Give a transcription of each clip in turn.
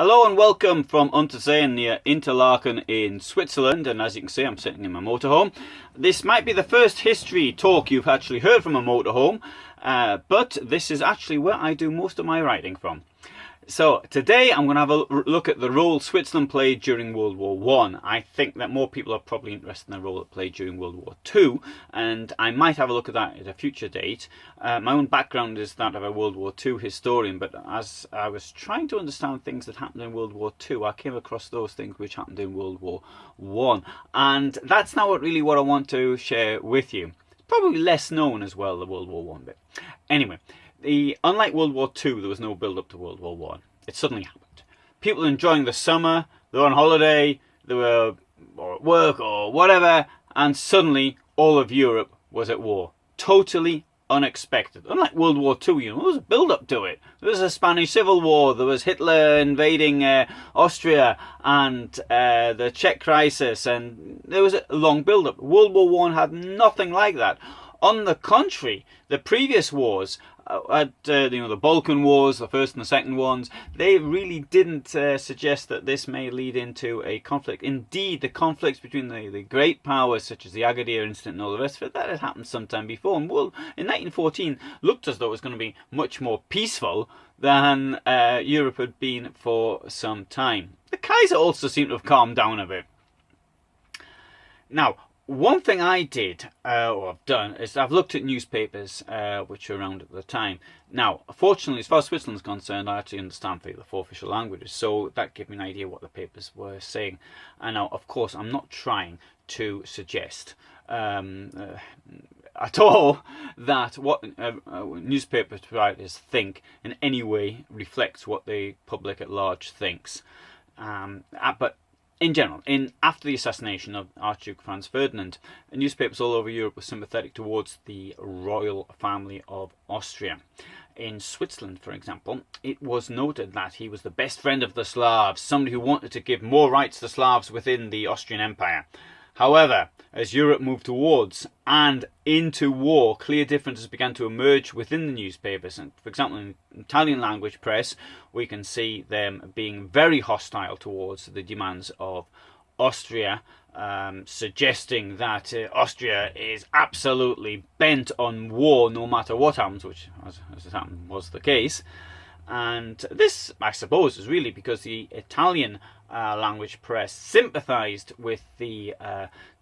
Hello and welcome from Unterseen near Interlaken in Switzerland, and as you can see I'm sitting in my motorhome. This might be the first history talk you've actually heard from a motorhome, but this is actually where I do most of my writing from. So today I'm going to have a look at the role Switzerland played during World War One. I think that more people are probably interested in the role it played during World War Two, and I might have a look at that at a future date. My own background is that of a World War Two historian, but as I was trying to understand things that happened in World War Two, I came across those things which happened in World War One, and that's now really what I want to share with you. It's probably less known as well, the World War One bit. Anyway. Unlike World War II, there was no build-up to World War One. It suddenly happened. People were enjoying the summer, they were on holiday, they were at work or whatever, and suddenly all of Europe was at war. Totally unexpected. Unlike World War II, there was a build-up to it. There was a Spanish Civil War, there was Hitler invading Austria, and the Czech crisis, and there was a long build-up. World War One had nothing like that. On the contrary, the previous wars, the Balkan Wars, the first and the second ones, they really didn't suggest that this may lead into a conflict. Indeed, the conflicts between the great powers, such as the Agadir incident and all the rest of it, that had happened sometime before. And in 1914, looked as though it was going to be much more peaceful than Europe had been for some time. The Kaiser also seemed to have calmed down a bit. Now, one thing I did, or I've done, is I've looked at newspapers which were around at the time. Now, fortunately, as far as Switzerland's concerned, I actually understand the four official languages, so that gave me an idea what the papers were saying. And now, of course, I'm not trying to suggest at all that what newspaper writers think in any way reflects what the public at large thinks. But in general, after the assassination of Archduke Franz Ferdinand, newspapers all over Europe were sympathetic towards the royal family of Austria. In Switzerland, for example, it was noted that he was the best friend of the Slavs, somebody who wanted to give more rights to Slavs within the Austrian Empire. However, as Europe moved towards and into war, clear differences began to emerge within the newspapers. And for example, in the Italian language press, we can see them being very hostile towards the demands of Austria, suggesting that Austria is absolutely bent on war no matter what happens, which, as it happened, was the case. And this, I suppose, is really because the Italian language press sympathised with the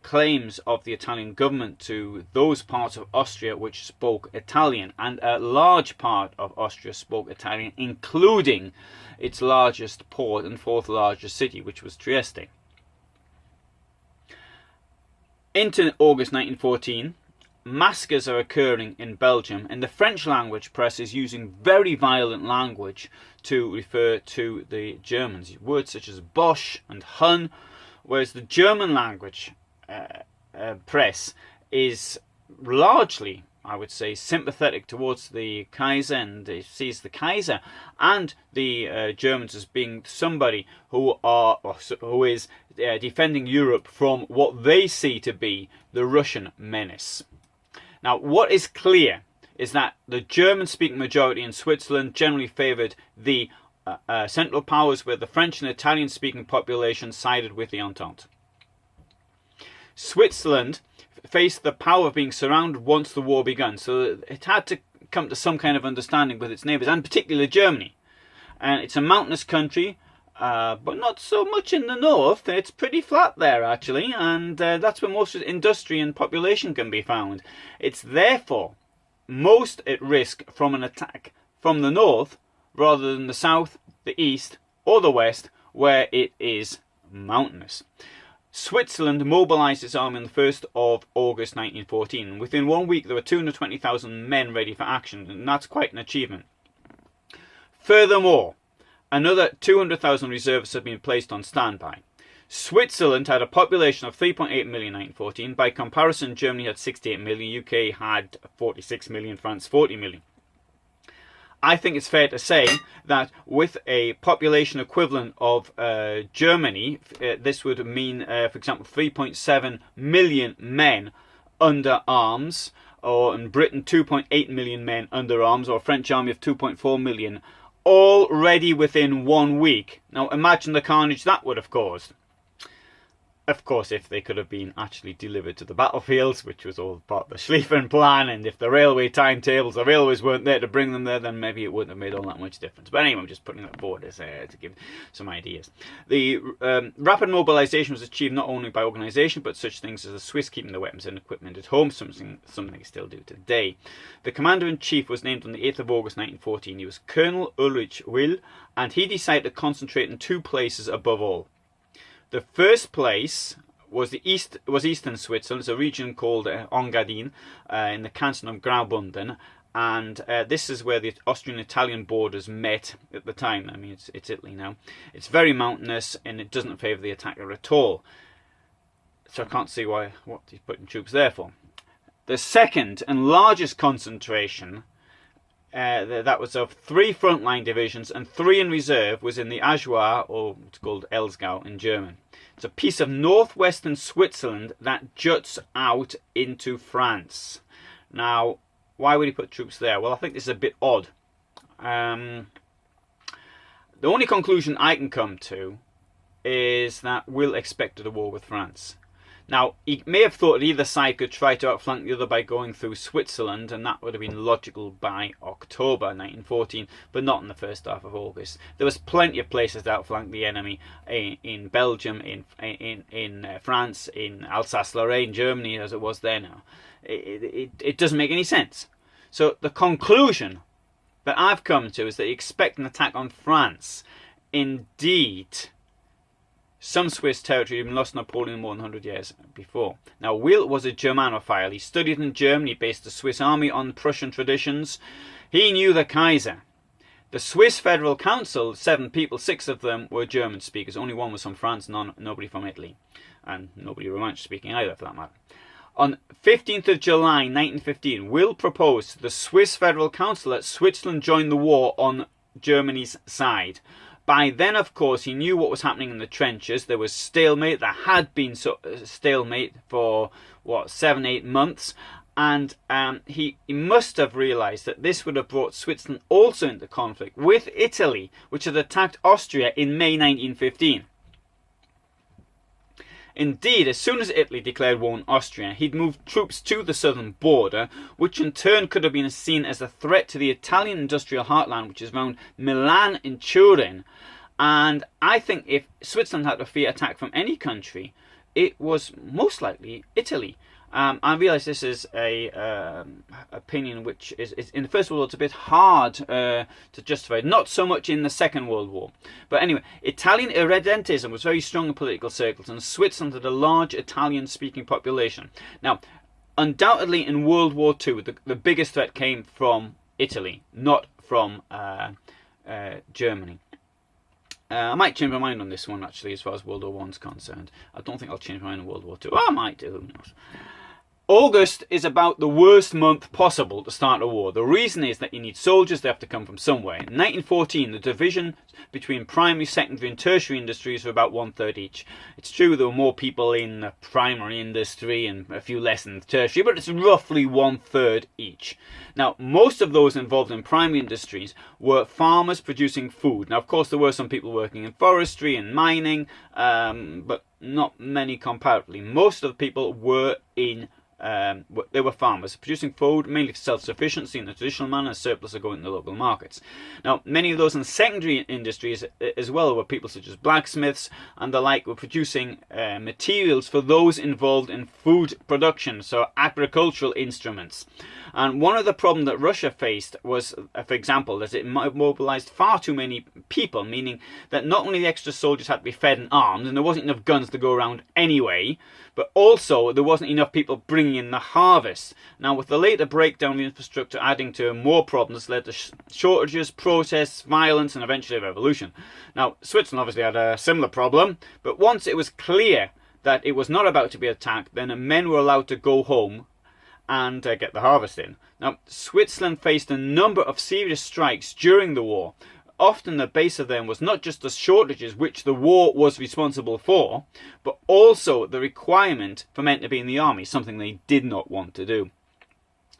claims of the Italian government to those parts of Austria which spoke Italian, and a large part of Austria spoke Italian, including its largest port and fourth largest city, which was Trieste. Into August 1914, massacres are occurring in Belgium, and the French language press is using very violent language to refer to the Germans. Words such as Bosch and Hun, whereas the German language press is largely, I would say, sympathetic towards the Kaiser, and it sees the Kaiser and the Germans as being somebody who is defending Europe from what they see to be the Russian menace. Now, what is clear is that the German-speaking majority in Switzerland generally favoured the Central Powers, where the French and Italian-speaking population sided with the Entente. Switzerland faced the power of being surrounded once the war began, so it had to come to some kind of understanding with its neighbours, and particularly Germany. And it's a mountainous country, but not so much in the north. It's pretty flat there, actually, and that's where most of the industry and population can be found. It's therefore most at risk from an attack from the north rather than the south, the east, or the west, where it is mountainous. Switzerland mobilised its army on the 1st of August 1914. Within 1 week, there were 220,000 men ready for action, and that's quite an achievement. Furthermore, another 200,000 reservists had been placed on standby. Switzerland had a population of 3.8 million in 1914. By comparison, Germany had 68 million, UK had 46 million, France 40 million. I think it's fair to say that with a population equivalent of Germany, this would mean, for example, 3.7 million men under arms, or in Britain 2.8 million men under arms, or a French army of 2.4 million already within 1 week. Now imagine the carnage that would have caused. Of course, if they could have been actually delivered to the battlefields, which was all part of the Schlieffen plan, and if the railway timetables, the railways weren't there to bring them there, then maybe it wouldn't have made all that much difference. But anyway, I'm just putting that forward as, to give some ideas. The rapid mobilization was achieved not only by organization, but such things as the Swiss keeping their weapons and equipment at home, something they still do today. The commander-in-chief was named on the 8th of August 1914. He was Colonel Ulrich Will, and he decided to concentrate in 2 places above all. The first place was eastern Switzerland. It's a region called Engadin in the canton of Graubünden, and this is where the Austrian-Italian borders met at the time. I mean, it's Italy now. It's very mountainous, and it doesn't favour the attacker at all. So I can't see what he's putting troops there for. The second and largest concentration that was of 3 frontline divisions and 3 in reserve was in the Ajoie, or it's called Elsgau in German. It's a piece of northwestern Switzerland that juts out into France. Now, why would he put troops there? Well, I think this is a bit odd. The only conclusion I can come to is that Will expected a war with France. Now, he may have thought that either side could try to outflank the other by going through Switzerland, and that would have been logical by October 1914, but not in the first half of August. There was plenty of places to outflank the enemy in Belgium, in France, in Alsace-Lorraine, Germany, as it was there now. It doesn't make any sense. So the conclusion that I've come to is that you expect an attack on France. Indeed, some Swiss territory had been lost to Napoleon more than 100 years before. Now, Will was a Germanophile. He studied in Germany, based the Swiss army on Prussian traditions. He knew the Kaiser. The Swiss Federal Council, 7 people, 6 of them were German speakers. Only 1 was from France, nobody from Italy. And nobody Romansh speaking either, for that matter. On 15th of July 1915, Will proposed to the Swiss Federal Council that Switzerland join the war on Germany's side. By then, of course, he knew what was happening in the trenches. There was stalemate. There had been stalemate for, 7-8 months. And he must have realised that this would have brought Switzerland also into conflict with Italy, which had attacked Austria in May 1915. Indeed, as soon as Italy declared war on Austria, he'd moved troops to the southern border, which in turn could have been seen as a threat to the Italian industrial heartland, which is around Milan and Turin. And I think if Switzerland had to fear attack from any country, it was most likely Italy. I realise this is a opinion which is in the First World War it's a bit hard to justify. Not so much in the Second World War. But anyway, Italian irredentism was very strong in political circles, and Switzerland had a large Italian-speaking population. Now, undoubtedly in World War II, the biggest threat came from Italy, not from Germany. I might change my mind on this one, actually, as far as World War I is concerned. I don't think I'll change my mind on World War II. I might do, who knows. August is about the worst month possible to start a war. The reason is that you need soldiers, they have to come from somewhere. In 1914, the division between primary, secondary and tertiary industries were about 1/3 each. It's true there were more people in the primary industry and a few less in the tertiary, but it's roughly 1/3 each. Now, most of those involved in primary industries were farmers producing food. Now, of course, there were some people working in forestry and mining, but not many comparatively. Most of the people were they were farmers producing food mainly for self-sufficiency in the traditional manner, surplus are going to the local markets. Now, many of those in secondary industries as well were people such as blacksmiths and the like, were producing materials for those involved in food production, so agricultural instruments. And one of the problems that Russia faced was, for example, that it mobilized far too many people, meaning that not only the extra soldiers had to be fed and armed, and there wasn't enough guns to go around anyway, but also there wasn't enough people bringing in the harvest. Now, with the later breakdown of the infrastructure adding to more problems, led to shortages, protests, violence, and eventually a revolution. Now, Switzerland obviously had a similar problem, but once it was clear that it was not about to be attacked, then men were allowed to go home and get the harvest in. Now, Switzerland faced a number of serious strikes during the war. Often the base of them was not just the shortages which the war was responsible for, but also the requirement for men to be in the army, something they did not want to do.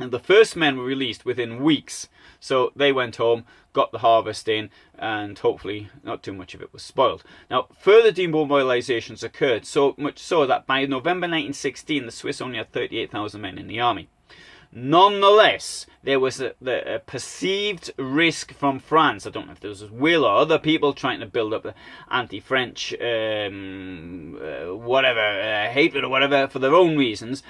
And the first men were released within weeks. So they went home, got the harvest in, and hopefully not too much of it was spoiled. Now, further demobilizations occurred, so much so that by November 1916, the Swiss only had 38,000 men in the army. Nonetheless, there was a perceived risk from France. I don't know if there was Will or other people trying to build up anti-French hatred or whatever for their own reasons.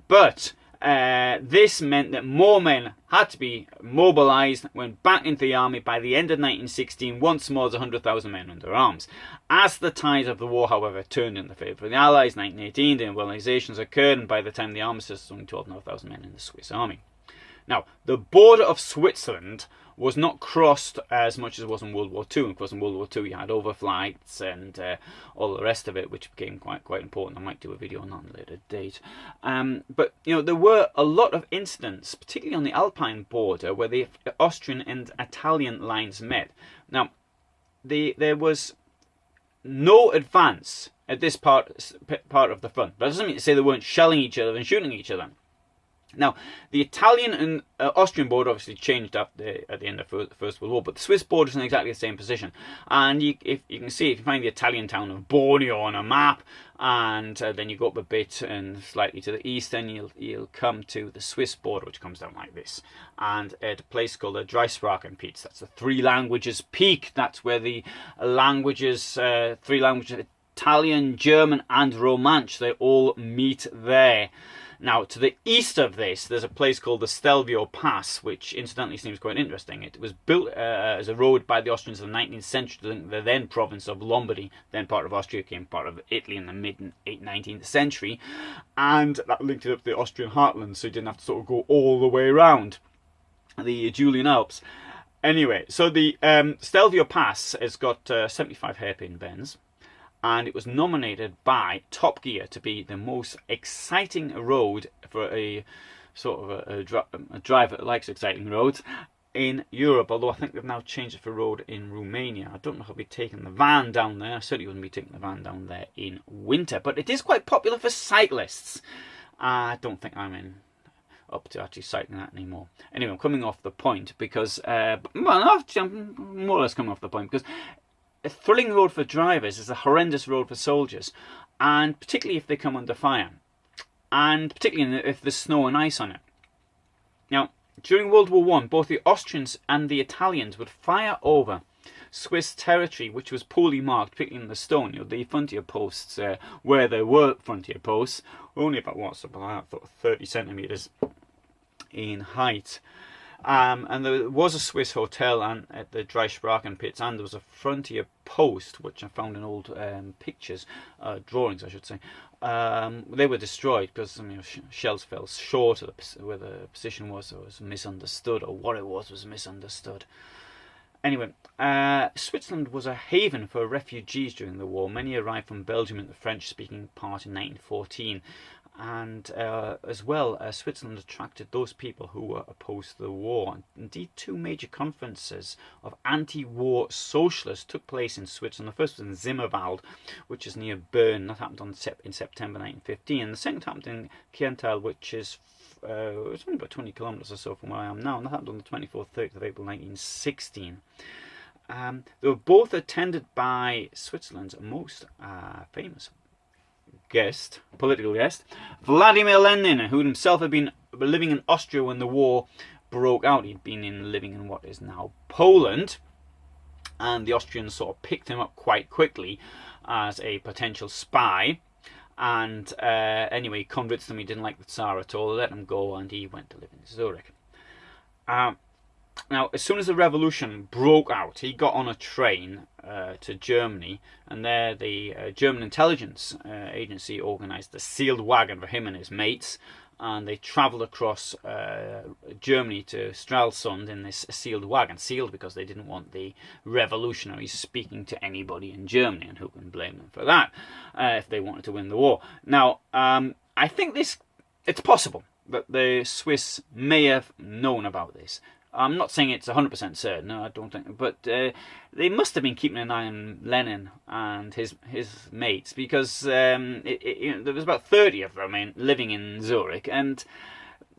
But this meant that more men had to be mobilised, went back into the army. By the end of 1916, once more there's 100,000 men under arms. As the tide of the war, however, turned in the favour of the Allies, 1918, demobilisations occurred, and by the time the armistice, there's only 12,500 men in the Swiss army. Now, the border of Switzerland was not crossed as much as it was in World War II. Of course, in World War II you had overflights and all the rest of it, which became quite important. I might do a video on that at a later date. But there were a lot of incidents, particularly on the Alpine border, where the Austrian and Italian lines met. Now, there was no advance at this part of the front. That doesn't mean to say they weren't shelling each other and shooting each other. Now, the Italian and Austrian border obviously changed at the end of the First World War, but the Swiss border is in exactly the same position. And if you can see, if you find the Italian town of Bormio on a map, and then you go up a bit and slightly to the east, then you'll come to the Swiss border, which comes down like this. And at a place called the Dreisprachenpeak, that's the three languages peak. That's where the three languages, Italian, German, and Romansh, they all meet there. Now, to the east of this, there's a place called the Stelvio Pass, which incidentally seems quite interesting. It was built as a road by the Austrians in the 19th century. The then province of Lombardy, then part of Austria, became part of Italy in the mid-19th century. And that linked it up to the Austrian heartland, so you didn't have to sort of go all the way around the Julian Alps. Anyway, so the Stelvio Pass has got 75 hairpin bends. And it was nominated by Top Gear to be the most exciting road for a sort of a driver that likes exciting roads in Europe. Although I think they've now changed it for road in Romania. I don't know if I'll be taking the van down there. I certainly wouldn't be taking the van down there in winter. But it is quite popular for cyclists. I don't think I'm up to actually cycling that anymore. Anyway, I'm coming off the point because, I'm more or less coming off the point because a thrilling road for drivers is a horrendous road for soldiers, and particularly if they come under fire, and particularly if there's snow and ice on it. Now, during World War I, both the Austrians and the Italians would fire over Swiss territory which was poorly marked, particularly in the stone. The frontier posts, where there were frontier posts, were only about 30 centimetres in height. And there was a Swiss hotel at the Dreisprachenpeak, and there was a frontier post, which I found in old pictures, drawings I should say. They were destroyed because shells fell short of where the position was, or was misunderstood, or what it was misunderstood. Anyway, Switzerland was a haven for refugees during the war. Many arrived from Belgium and the French-speaking part in 1914. And as well, Switzerland attracted those people who were opposed to the war. Indeed, two major conferences of anti-war socialists took place in Switzerland. The first was in Zimmerwald, which is near Bern. That happened in September 1915. And the second happened in Kiental, which is it's only about 20 kilometres or so from where I am now. And that happened on the 24th, 30th of April 1916. They were both attended by Switzerland's most famous political guest, Vladimir Lenin, who himself had been living in Austria when the war broke out. He'd been living in what is now Poland, and the Austrians sort of picked him up quite quickly as a potential spy, and anyway, convinced them he didn't like the Tsar at all, let him go, and he went to live in Zurich. Now, as soon as the revolution broke out, he got on a train to Germany, and there the German intelligence agency organised a sealed wagon for him and his mates, and they travelled across Germany to Stralsund in this sealed wagon. Sealed because they didn't want the revolutionaries speaking to anybody in Germany, and who can blame them for that if they wanted to win the war. Now, I think it's possible that the Swiss may have known about this. I'm not saying it's 100% certain, no, I don't think, but they must have been keeping an eye on Lenin and his mates, because there was about 30 of them living in Zurich, and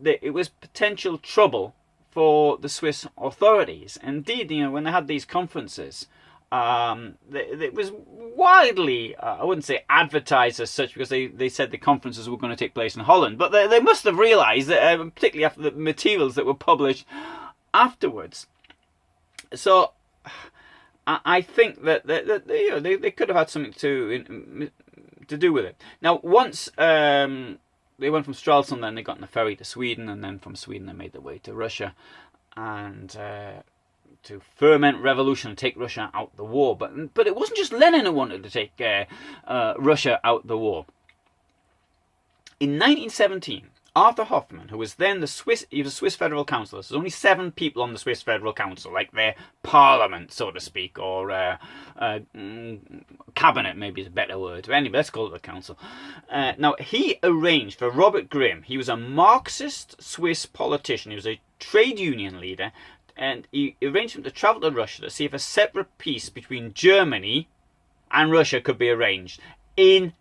it was potential trouble for the Swiss authorities. Indeed, when they had these conferences, it was widely, I wouldn't say advertised as such, because they said the conferences were going to take place in Holland, but they must have realised that, particularly after the materials that were published afterwards. So I think that they could have had something to do with it. Now, once they went from Stralsund, then they got on the ferry to Sweden, and then from Sweden they made their way to Russia, and to ferment revolution and take Russia out the war. But it wasn't just Lenin who wanted to take Russia out the war. In 1917, Arthur Hoffman, who was then he was a Swiss Federal Council. There's only 7 people on the Swiss Federal Council, like their parliament, so to speak, or cabinet, maybe is a better word. But anyway, let's call it the council. Now, he arranged for Robert Grimm. He was a Marxist Swiss politician. He was a trade union leader, and he arranged for him to travel to Russia to see if a separate peace between Germany and Russia could be arranged in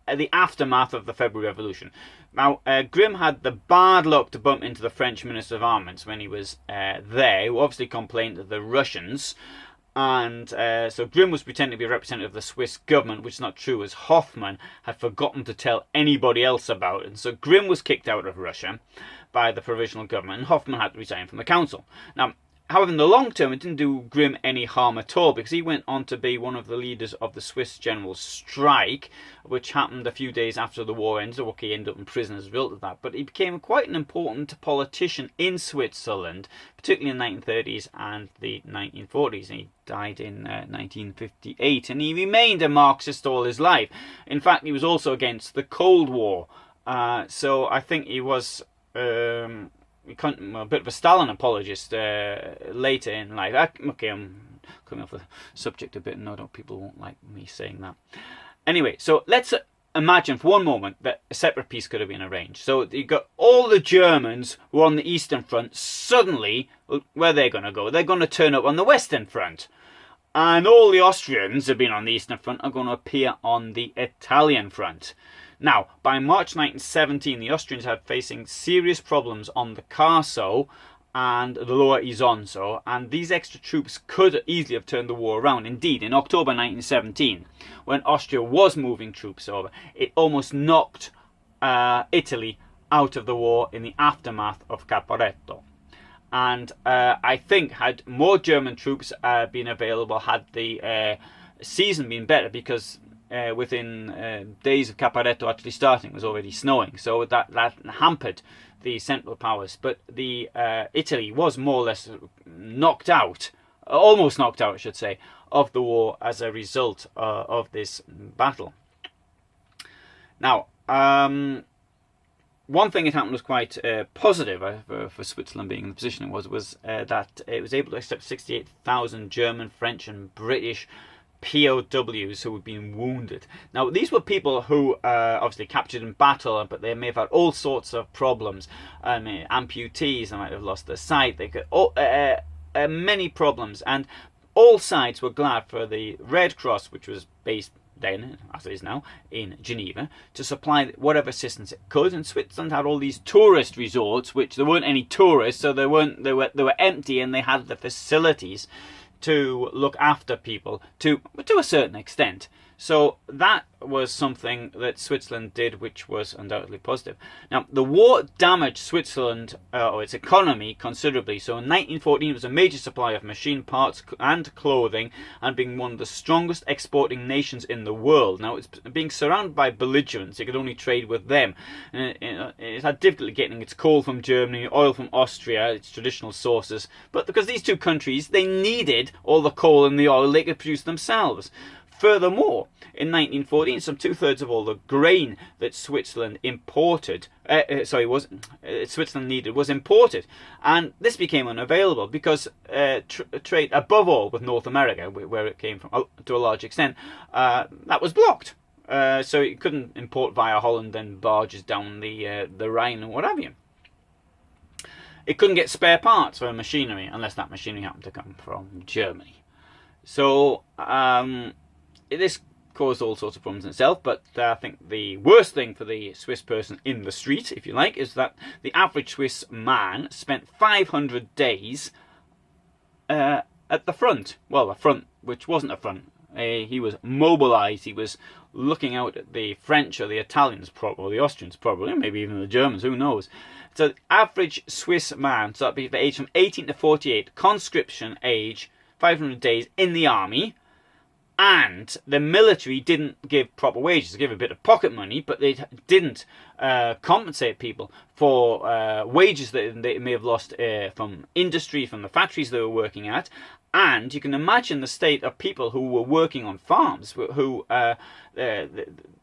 the aftermath of the February Revolution. Now, Grimm had the bad luck to bump into the French Minister of Armaments when he was there, who obviously complained of the Russians. And so Grimm was pretending to be a representative of the Swiss government, which is not true, as Hoffman had forgotten to tell anybody else about it. And so Grimm was kicked out of Russia by the provisional government, and Hoffman had to resign from the council. Now, however, in the long term, it didn't do Grimm any harm at all, because he went on to be one of the leaders of the Swiss general strike, which happened a few days after the war ended. Okay, he ended up in prison as a result of that. But he became quite an important politician in Switzerland, particularly in the 1930s and the 1940s. And he died in 1958, and he remained a Marxist all his life. In fact, he was also against the Cold War. So I think he was a bit of a Stalin apologist later in life. Okay, I'm coming off the subject a bit, and no doubt people won't like me saying that. Anyway, so let's imagine for one moment that a separate peace could have been arranged. So you got all the Germans who are on the Eastern Front. Suddenly, where they're going to go? They're going to turn up on the Western Front. And all the Austrians who have been on the Eastern Front are going to appear on the Italian Front. Now, by March 1917, the Austrians had facing serious problems on the Carso and the Lower Isonzo, and these extra troops could easily have turned the war around. Indeed, in October 1917, when Austria was moving troops over, it almost knocked Italy out of the war in the aftermath of Caporetto. And I think had more German troops been available, had the season been better, because within days of Caporetto actually starting, it was already snowing, so that hampered the Central Powers. But the Italy was more or less knocked out, almost knocked out, I should say, of the war as a result of this battle. Now, one thing that happened was quite positive for Switzerland being in the position it was that it was able to accept 68,000 German, French and British POWs who had been wounded. Now, these were people who obviously captured in battle, but they may have had all sorts of problems. Amputees, they might have lost their sight, they could many problems, and all sides were glad for the Red Cross, which was based then, as it is now, in Geneva, to supply whatever assistance it could. And Switzerland had all these tourist resorts, which there weren't any tourists, so they were empty, and they had the facilities to look after people to a certain extent. So that was something that Switzerland did, which was undoubtedly positive. Now, the war damaged Switzerland, or its economy, considerably. So in 1914, it was a major supplier of machine parts and clothing, and being one of the strongest exporting nations in the world. Now, it's being surrounded by belligerents. It could only trade with them. And it had difficulty getting its coal from Germany, oil from Austria, its traditional sources. But because these two countries, they needed all the coal and the oil they could produce themselves. Furthermore, in 1914, some 2/3 of all the grain that Switzerland imported, Switzerland needed, was imported, and this became unavailable because trade, above all with North America, where it came from to a large extent, that was blocked. So it couldn't import via Holland and barges down the Rhine and what have you. It couldn't get spare parts for machinery unless that machinery happened to come from Germany. So this caused all sorts of problems in itself, but I think the worst thing for the Swiss person in the street, if you like, is that the average Swiss man spent 500 days at the front. Well, the front, which wasn't a front. He was mobilized. He was looking out at the French or the Italians, or the Austrians probably, maybe even the Germans, who knows. So the average Swiss man, so that'd be the age from 18 to 48, conscription age, 500 days in the army, and the military didn't give proper wages. They gave a bit of pocket money, but they didn't compensate people for wages that they may have lost from industry, from the factories they were working at. And you can imagine the state of people who were working on farms, who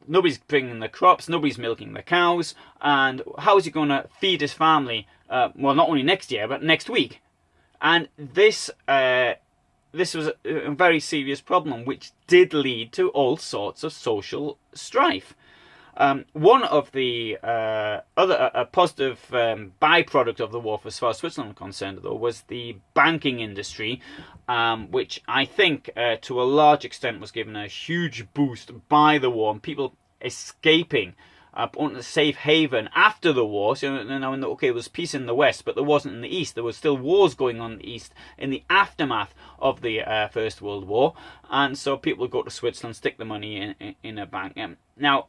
nobody's bringing the crops, nobody's milking the cows, and how is he going to feed his family? Well, not only next year, but next week. And this was a very serious problem, which did lead to all sorts of social strife. One of the other positive byproduct of the war, as far as Switzerland was concerned, though, was the banking industry, which I think to a large extent was given a huge boost by the war, and people escaping on a safe haven after the war. So, okay, there was peace in the West, but there wasn't in the East. There was still wars going on in the East in the aftermath of the First World War, and so people would go to Switzerland, stick the money in a bank. Now,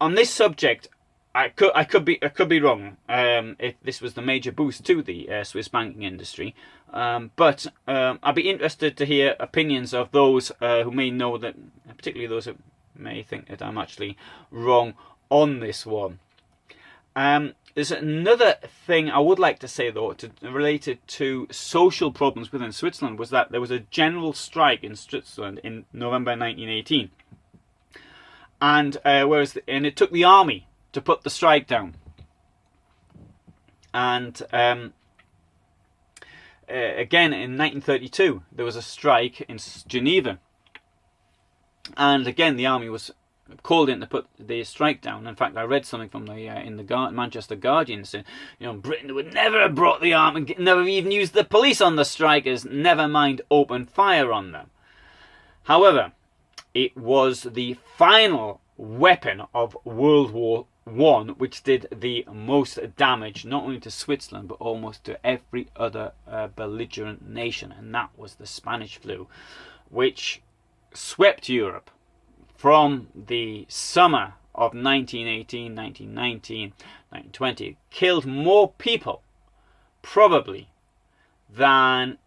on this subject, I could be wrong if this was the major boost to the Swiss banking industry, but I'd be interested to hear opinions of those who may know that, particularly those who may think that I'm actually wrong on this one. There's another thing I would like to say, though, related to social problems within Switzerland, was that there was a general strike in Switzerland in November 1918, and it took the army to put the strike down. And again in 1932 there was a strike in Geneva, and again the army was called in to put the strike down. In fact, I read something from the in the Manchester Guardian saying, Britain would never have brought the army, never even used the police on the strikers, never mind open fire on them. However, it was the final weapon of World War I which did the most damage, not only to Switzerland but almost to every other belligerent nation, and that was the Spanish flu, which swept Europe from the summer of 1918, 1919, 1920. It killed more people, probably, than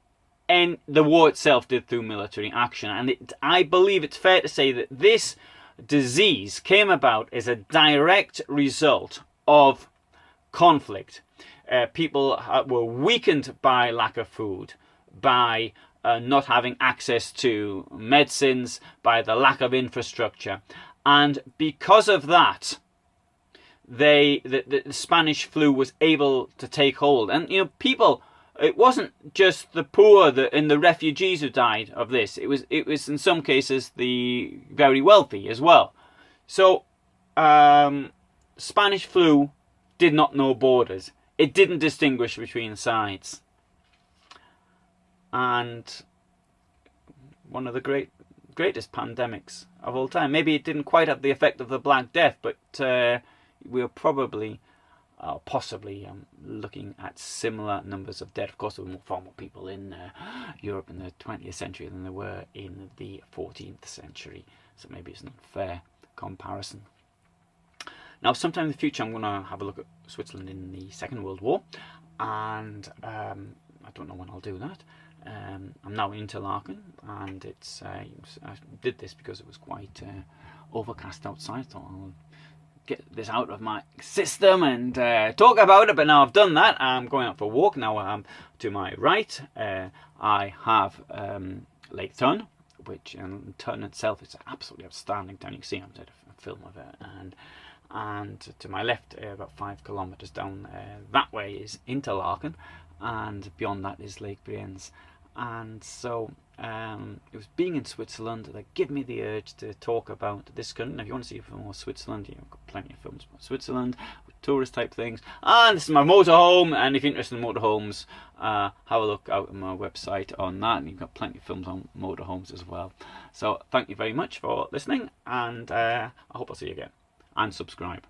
the war itself did through military action. And I believe it's fair to say that this disease came about as a direct result of conflict. People were weakened by lack of food, by not having access to medicines, by the lack of infrastructure, and because of that, the Spanish flu was able to take hold. And people, it wasn't just the poor and the refugees who died of this. It was in some cases the very wealthy as well. So Spanish flu did not know borders. It didn't distinguish between sides. And one of the greatest pandemics of all time. Maybe it didn't quite have the effect of the Black Death, but we were probably, possibly looking at similar numbers of dead. Of course, there were far more people in Europe in the 20th century than there were in the 14th century. So maybe it's an unfair comparison. Now, sometime in the future, I'm going to have a look at Switzerland in the Second World War, and I don't know when I'll do that. I'm now in Interlaken, and it's I did this because it was quite overcast outside. So I'll get this out of my system and talk about it. But now I've done that, I'm going out for a walk. Now to my right, I have Lake Thun, which Thun itself is an absolutely outstanding town. You can see I've did a film of it, and to my left, about 5 kilometers down that way, is Interlaken, and beyond that is Lake Brienz. And so it was being in Switzerland that gave me the urge to talk about this country. Now, if you want to see a film of Switzerland, you've got plenty of films about Switzerland. We tourist type things. And this is my motorhome, and if you're interested in motorhomes, have a look out on my website on that, and you've got plenty of films on motorhomes as well. So thank you very much for listening, and I hope I'll see you again, and subscribe.